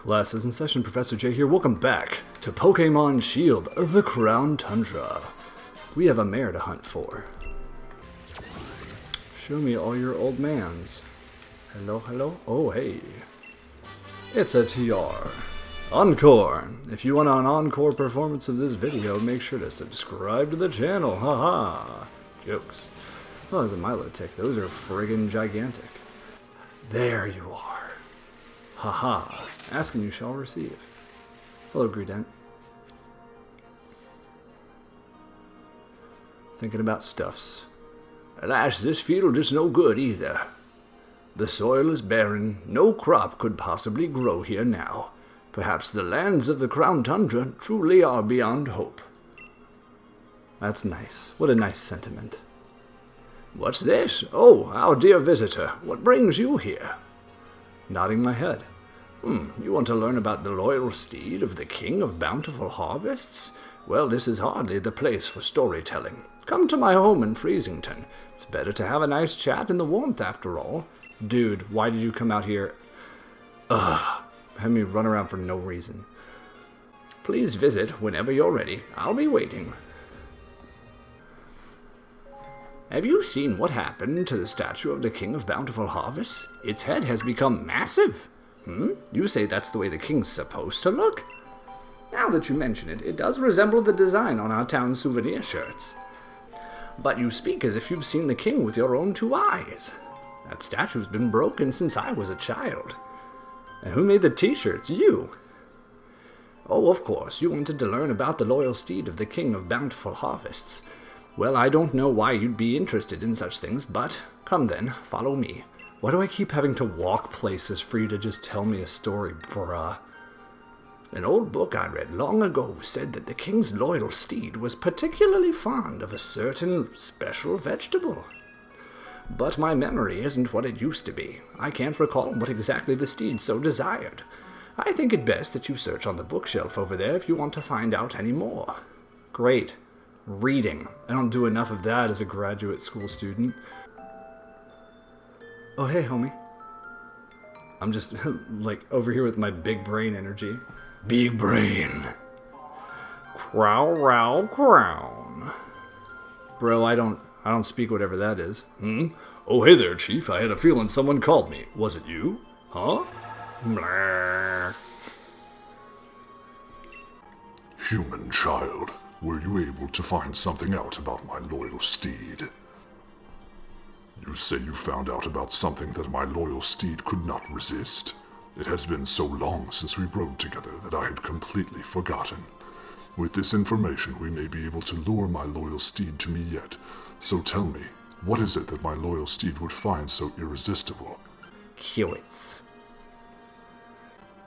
Class is in session, Professor J here. Welcome back to Pokemon Shield, the Crown Tundra. We have a mare to hunt for. Show me all your old mans. Hello, hello? Oh, hey. It's a TR. Encore! If you want an encore performance of this video, make sure to subscribe to the channel. Haha. Jokes. Oh, there's a Milotic. Those are friggin' gigantic. There you are. Haha. Ask and you shall receive. Hello, Greedent. Thinking about stuffs. Alas, this field is no good either. The soil is barren. No crop could possibly grow here now. Perhaps the lands of the Crown Tundra truly are beyond hope. That's nice. What a nice sentiment. What's this? Oh, our dear visitor. What brings you here? Nodding my head. You want to learn about the loyal steed of the King of Bountiful Harvests? Well, this is hardly the place for storytelling. Come to my home in Freezington. It's better to have a nice chat in the warmth after all. Dude, why did you come out here? Have me run around for no reason. Please visit whenever you're ready. I'll be waiting. Have you seen what happened to the statue of the King of Bountiful Harvests? Its head has become massive. You say that's the way the king's supposed to look? Now that you mention it, it does resemble the design on our town souvenir shirts. But you speak as if you've seen the king with your own two eyes. That statue's been broken since I was a child. And who made the t-shirts? You. Oh, of course, you wanted to learn about the loyal steed of the King of Bountiful Harvests. Well, I don't know why you'd be interested in such things, but come then, follow me. Why do I keep having to walk places for you to just tell me a story, bruh? An old book I read long ago said that the king's loyal steed was particularly fond of a certain special vegetable. But my memory isn't what it used to be. I can't recall what exactly the steed so desired. I think it best that you search on the bookshelf over there if you want to find out any more. Great. Reading. I don't do enough of that as a graduate school student. Oh, hey, homie. I'm just, like, over here with my big brain energy. Big brain. Crown. Bro, I don't speak whatever that is. Oh, hey there, Chief. I had a feeling someone called me. Was it you? Huh? Blah. Human child, were you able to find something out about my loyal steed? You say you found out about something that my loyal steed could not resist? It has been so long since we rode together that I had completely forgotten. With this information, we may be able to lure my loyal steed to me yet. So tell me, what is it that my loyal steed would find so irresistible? Carrots.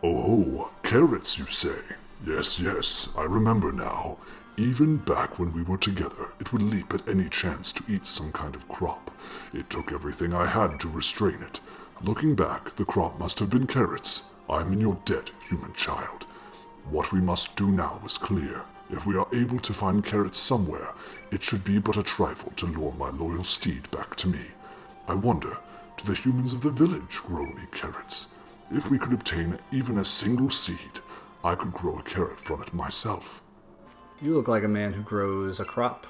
Oh, carrots, you say? Yes, I remember now. Even back when we were together, it would leap at any chance to eat some kind of crop. It took everything I had to restrain it. Looking back, the crop must have been carrots. I'm in your debt, human child. What we must do now is clear. If we are able to find carrots somewhere, it should be but a trifle to lure my loyal steed back to me. I wonder, do the humans of the village grow any carrots? If we could obtain even a single seed, I could grow a carrot from it myself. You look like a man who grows a crop.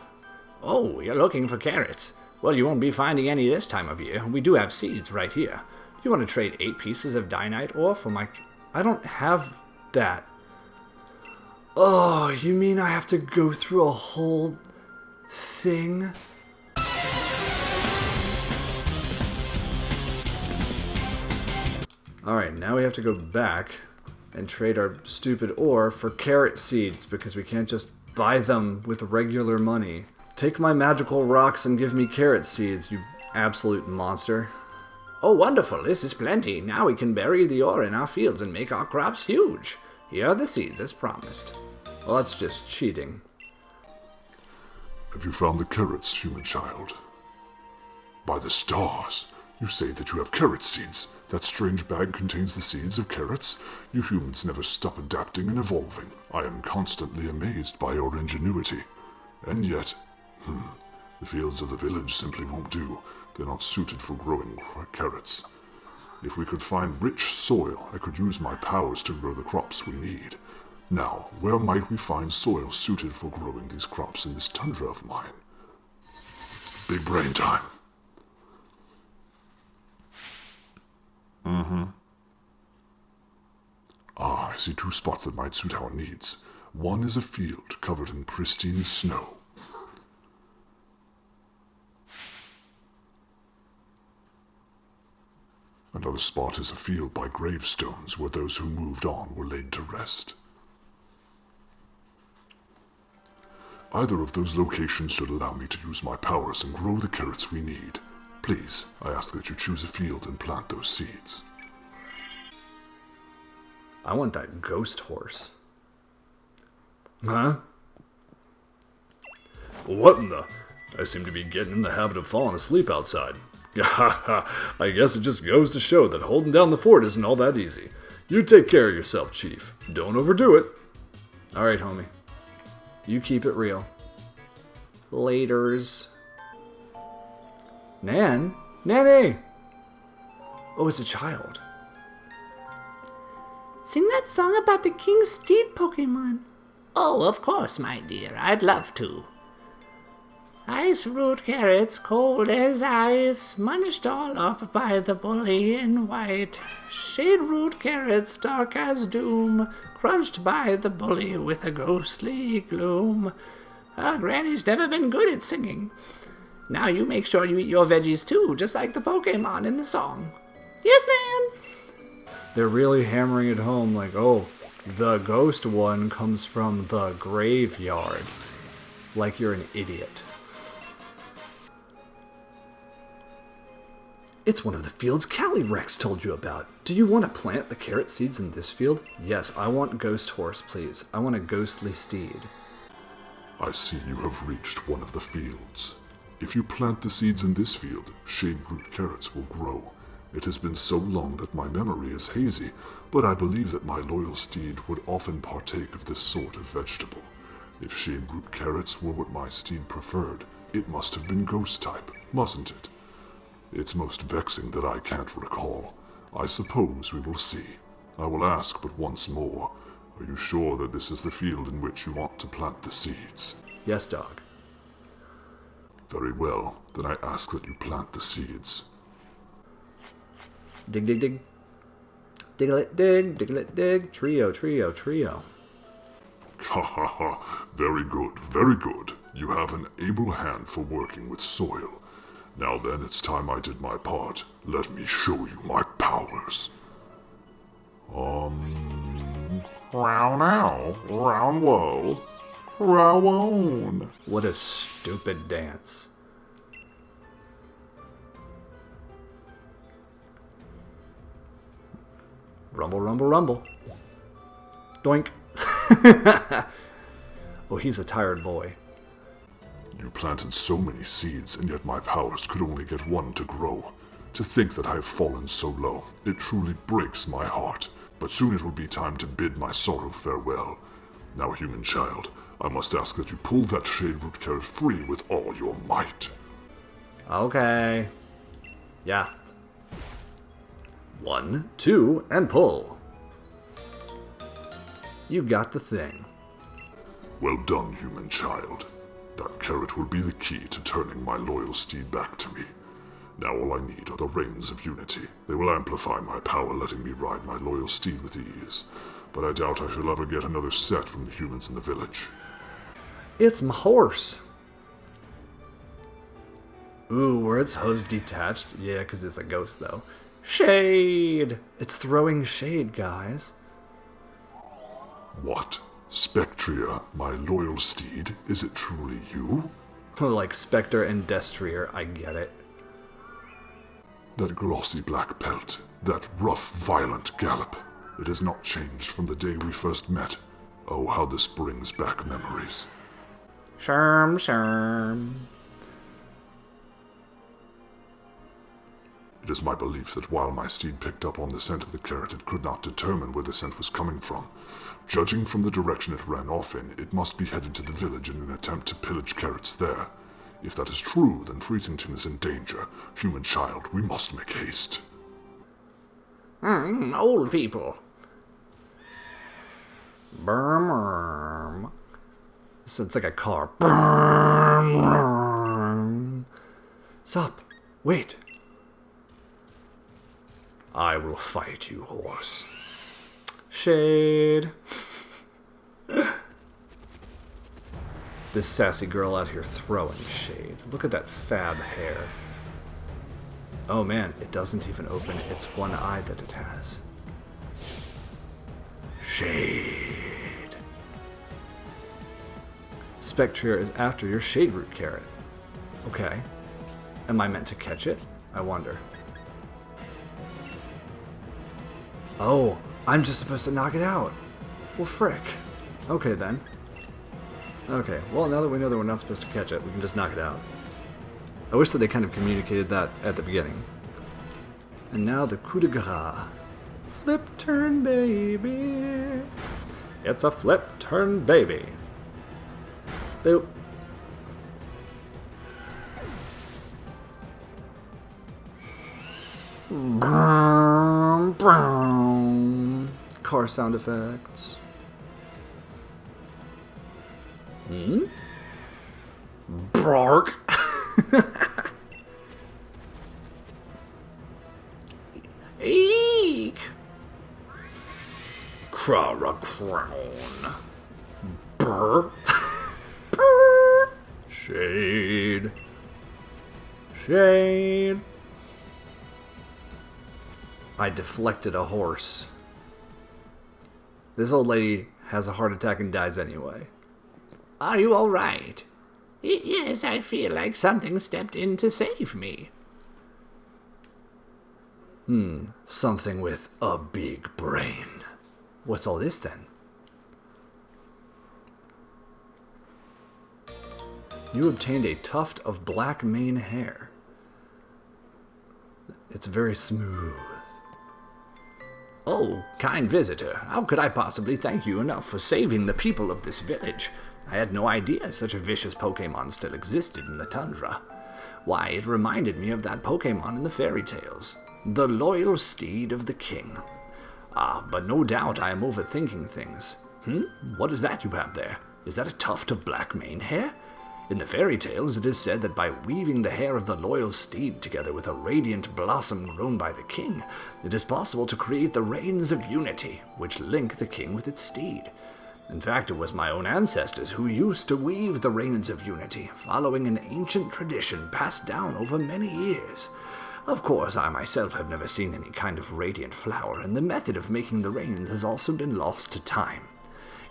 Oh, you're looking for carrots. Well, you won't be finding any this time of year. We do have seeds right here. You want to trade 8 pieces of Dynite ore for my... I don't have that. Oh, you mean I have to go through a whole thing? Alright, now we have to go back and trade our stupid ore for carrot seeds because we can't just buy them with regular money. Take my magical rocks and give me carrot seeds, you absolute monster. Oh, wonderful, this is plenty. Now we can bury the ore in our fields and make our crops huge. Here are the seeds as promised. Well, that's just cheating. Have you found the carrots, human child? By the stars, you say that you have carrot seeds. That strange bag contains the seeds of carrots? You humans never stop adapting and evolving. I am constantly amazed by your ingenuity. And yet, the fields of the village simply won't do. They're not suited for growing carrots. If we could find rich soil, I could use my powers to grow the crops we need. Now, where might we find soil suited for growing these crops in this tundra of mine? Big brain time. I see 2 spots that might suit our needs. One is a field covered in pristine snow. Another spot is a field by gravestones where those who moved on were laid to rest. Either of those locations should allow me to use my powers and grow the carrots we need. Please, I ask that you choose a field and plant those seeds. I want that ghost horse. Huh? What in the... I seem to be getting in the habit of falling asleep outside. I guess it just goes to show that holding down the fort isn't all that easy. You take care of yourself, Chief. Don't overdo it. Alright, homie. You keep it real. Laters. Nan? Nanny! Oh, it's a child. Sing that song about the King's Steed Pokemon. Oh, of course, my dear. I'd love to. Ice root carrots, cold as ice, munched all up by the bully in white. Shade root carrots, dark as doom, crunched by the bully with a ghostly gloom. Granny's never been good at singing. Now you make sure you eat your veggies too, just like the Pokemon in the song. Yes, Nan! They're really hammering it home like, oh, the ghost one comes from the graveyard. Like you're an idiot. It's one of the fields Calyrex told you about. Do you want to plant the carrot seeds in this field? Yes, I want ghost horse, please. I want a ghostly steed. I see you have reached one of the fields. If you plant the seeds in this field, shade root carrots will grow. It has been so long that my memory is hazy, but I believe that my loyal steed would often partake of this sort of vegetable. If shade root carrots were what my steed preferred, it must have been ghost type, mustn't it? It's most vexing that I can't recall. I suppose we will see. I will ask but once more. Are you sure that this is the field in which you want to plant the seeds? Yes, dog. Very well. Then I ask that you plant the seeds. Dig, dig, dig. Diggle-it, dig, diggle-it, dig. Trio, trio, trio. Ha ha ha. Very good, very good. You have an able hand for working with soil. Now then, it's time I did my part. Let me show you my powers. Round now, round low, round. What a stupid dance. Rumble, rumble, rumble. Doink. Oh, he's a tired boy. You planted so many seeds, and yet my powers could only get one to grow. To think that I have fallen so low, it truly breaks my heart. But soon it will be time to bid my sorrow farewell. Now, human child, I must ask that you pull that shade root carrot free with all your might. Okay. Yes. 1, 2, and pull. You got the thing. Well done, human child. That carrot will be the key to turning my loyal steed back to me. Now all I need are the reins of unity. They will amplify my power, letting me ride my loyal steed with ease. But I doubt I shall ever get another set from the humans in the village. It's my horse. Ooh, were its hooves detached? Yeah, because it's a ghost, though. Shade! It's throwing shade, guys. What? Spectrier, my loyal steed? Is it truly you? Like Spectre and Destrier, I get it. That glossy black pelt, that rough, violent gallop. It has not changed from the day we first met. Oh, how this brings back memories. Sherm, sherm. It is my belief that while my steed picked up on the scent of the carrot, it could not determine where the scent was coming from. Judging from the direction it ran off in, it must be headed to the village in an attempt to pillage carrots there. If that is true, then Freezington is in danger. Human child, we must make haste. Old people. Brrrm. Sounds like a car. Brrrm. Stop. Wait. I will fight you, horse. Shade. This sassy girl out here throwing shade. Look at that fab hair. Oh man, it doesn't even open its one eye that it has. Shade. Spectrier is after your shade root carrot. Okay. Am I meant to catch it? I wonder. Oh, I'm just supposed to knock it out. Well, frick. Okay, then. Okay, well, now that we know that we're not supposed to catch it, we can just knock it out. I wish that they kind of communicated that at the beginning. And now the coup de grace. Flip turn baby. It's a flip turn baby. Boop. Brown, brown. Car sound effects. Bark. Eek! Crown. Brr. Brr. Shade. Shade. I deflected a horse. This old lady has a heart attack and dies anyway. Are you all right? Yes, I feel like something stepped in to save me. Something with a big brain. What's all this then? You obtained a tuft of black mane hair. It's very smooth. Oh, kind visitor, how could I possibly thank you enough for saving the people of this village? I had no idea such a vicious Pokemon still existed in the tundra. Why, it reminded me of that Pokemon in the fairy tales, the loyal steed of the king. Ah, but no doubt I am overthinking things. What is that you have there? Is that a tuft of black mane hair? In the fairy tales, it is said that by weaving the hair of the loyal steed together with a radiant blossom grown by the king, it is possible to create the Reins of Unity, which link the king with its steed. In fact, it was my own ancestors who used to weave the Reins of Unity, following an ancient tradition passed down over many years. Of course, I myself have never seen any kind of radiant flower, and the method of making the reins has also been lost to time.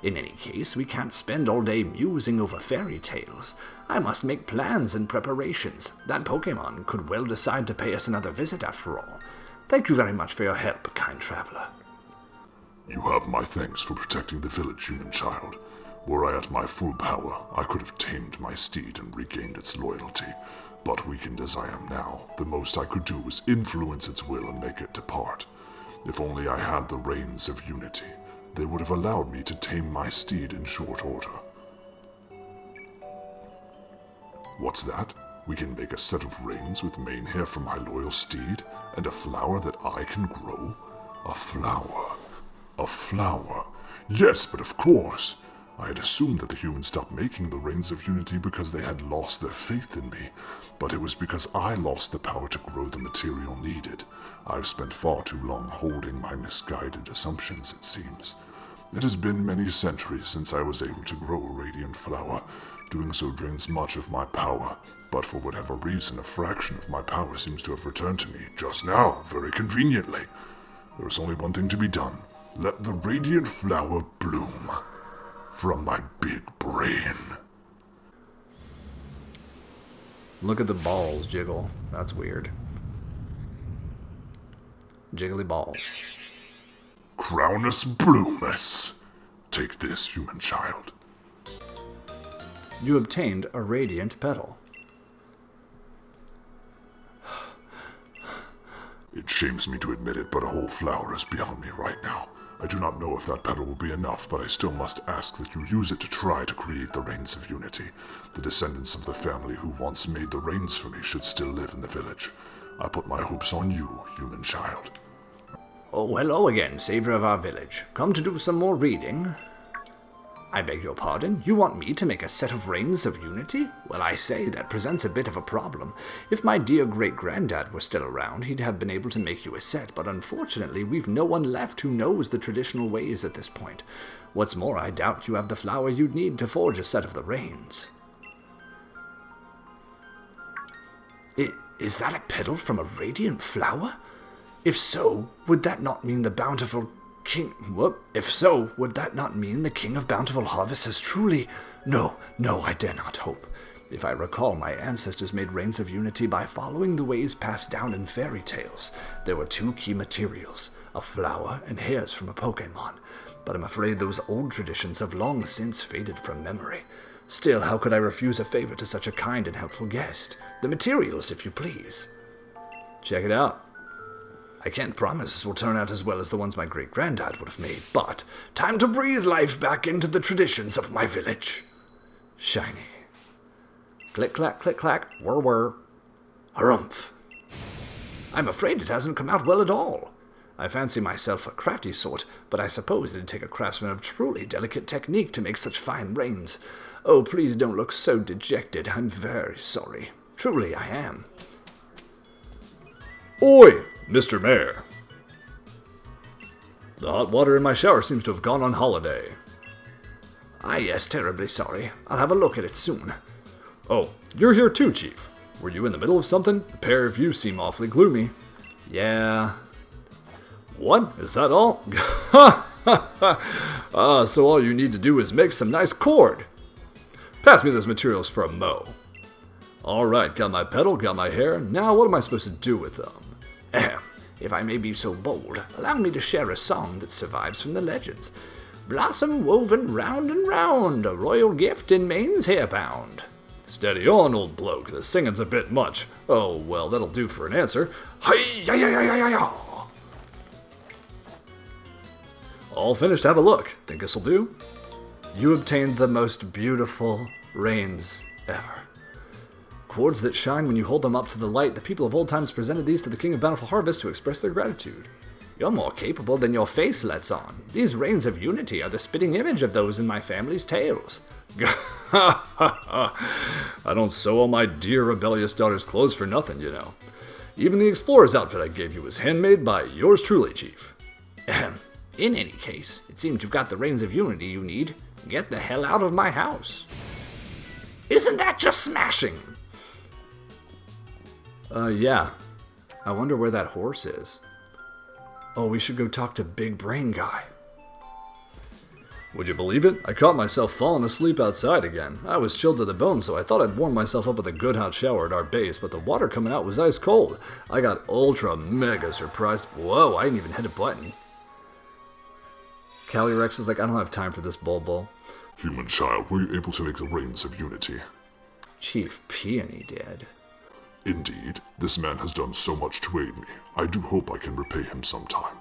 In any case, we can't spend all day musing over fairy tales. I must make plans and preparations. That Pokemon could well decide to pay us another visit after all. Thank you very much for your help, kind traveler. You have my thanks for protecting the village, human child. Were I at my full power, I could have tamed my steed and regained its loyalty. But weakened as I am now, the most I could do was influence its will and make it depart. If only I had the Reins of Unity, they would have allowed me to tame my steed in short order. What's that? We can make a set of reins with mane hair from my loyal steed, and a flower that I can grow? A flower. A flower. Yes, but of course. I had assumed that the humans stopped making the Reins of Unity because they had lost their faith in me, but it was because I lost the power to grow the material needed. I've spent far too long holding my misguided assumptions, it seems. It has been many centuries since I was able to grow a radiant flower. Doing so drains much of my power, but for whatever reason, a fraction of my power seems to have returned to me just now, very conveniently. There is only one thing to be done. Let the radiant flower bloom. From my big brain. Look at the balls jiggle. That's weird. Jiggly balls. Crownus bloomus. Take this, human child. You obtained a radiant petal. It shames me to admit it, but a whole flower is beyond me right now. I do not know if that petal will be enough, but I still must ask that you use it to try to create the Reins of Unity. The descendants of the family who once made the reins for me should still live in the village. I put my hopes on you, human child. Oh, hello again, savior of our village. Come to do some more reading? I beg your pardon? You want me to make a set of reigns of unity? Well, I say, that presents a bit of a problem. If my dear great-granddad were still around, he'd have been able to make you a set, but unfortunately we've no one left who knows the traditional ways at this point. What's more, I doubt you have the flour you'd need to forge a set of the reins. Is that a petal from a radiant flower? If so, would that not mean the bountiful king... Whoop. If so, would that not mean the king of bountiful harvest has truly... No, I dare not hope. If I recall, my ancestors made reigns of unity by following the ways passed down in fairy tales. There were 2 key materials, a flower and hairs from a Pokemon. But I'm afraid those old traditions have long since faded from memory. Still, how could I refuse a favor to such a kind and helpful guest? The materials, if you please. Check it out. I can't promise this will turn out as well as the ones my great-granddad would have made, but time to breathe life back into the traditions of my village. Shiny. Click-clack, click-clack, whir-whir. Harumph. I'm afraid it hasn't come out well at all. I fancy myself a crafty sort, but I suppose it'd take a craftsman of truly delicate technique to make such fine reins. Oh, please don't look so dejected. I'm very sorry. Truly, I am. Oi, Mr. Mayor. The hot water in my shower seems to have gone on holiday. Ah, yes, terribly sorry. I'll have a look at it soon. Oh, you're here too, Chief. Were you in the middle of something? The pair of you seem awfully gloomy. Yeah. What? Is that all? So all you need to do is make some nice cord. Pass me those materials for a mow. Alright, got my petal, got my hair. Now what am I supposed to do with them? Ahem. If I may be so bold, allow me to share a song that survives from the legends. Blossom woven round and round, a royal gift in Maine's hair bound. Steady on, old bloke, the singing's a bit much. Oh, well, that'll do for an answer. Hi-ya-ya-ya-ya-ya! All finished, have a look. Think this'll do? You obtained the most beautiful reins ever. Cords that shine when you hold them up to the light. The people of old times presented these to the King of Bountiful Harvest to express their gratitude. You're more capable than your face lets on. These reins of unity are the spitting image of those in my family's tales. I don't sew all my dear rebellious daughter's clothes for nothing, you know. Even the explorer's outfit I gave you was handmade by yours truly, Chief. Ahem. In any case, it seems you've got the reins of unity you need. Get the hell out of my house. Isn't that just smashing? Yeah. I wonder where that horse is. Oh, we should go talk to Big Brain Guy. Would you believe it? I caught myself falling asleep outside again. I was chilled to the bone, so I thought I'd warm myself up with a good hot shower at our base, but the water coming out was ice cold. I got ultra mega surprised. Whoa, I didn't even hit a button. Calyrex is like, I don't have time for this, Bulbul. Human child, were you able to make the reins of unity? Chief Peony did. Indeed, this man has done so much to aid me. I do hope I can repay him sometime.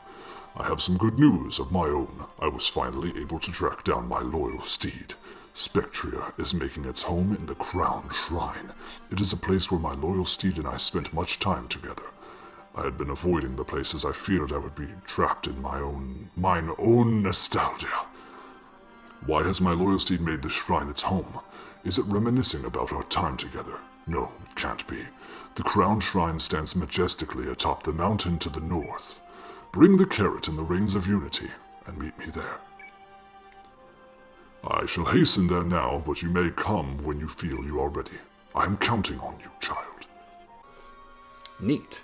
I have some good news of my own. I was finally able to track down my loyal steed. Spectrier is making its home in the Crown Shrine. It is a place where my loyal steed and I spent much time together. I had been avoiding the places I feared I would be trapped in mine own nostalgia. Why has my loyal steed made this shrine its home? Is it reminiscing about our time together? No, it can't be. The Crown Shrine stands majestically atop the mountain to the north. Bring the carrot and the reins of unity, and meet me there. I shall hasten there now, but you may come when you feel you are ready. I am counting on you, child. Neat.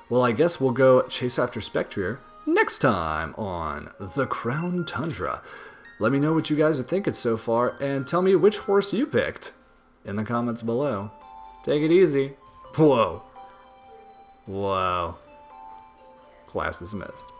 Well, I guess we'll go chase after Spectrier next time on the Crown Tundra. Let me know what you guys are thinking so far, and tell me which horse you picked in the comments below. Take it easy. Whoa. Wow. Class dismissed.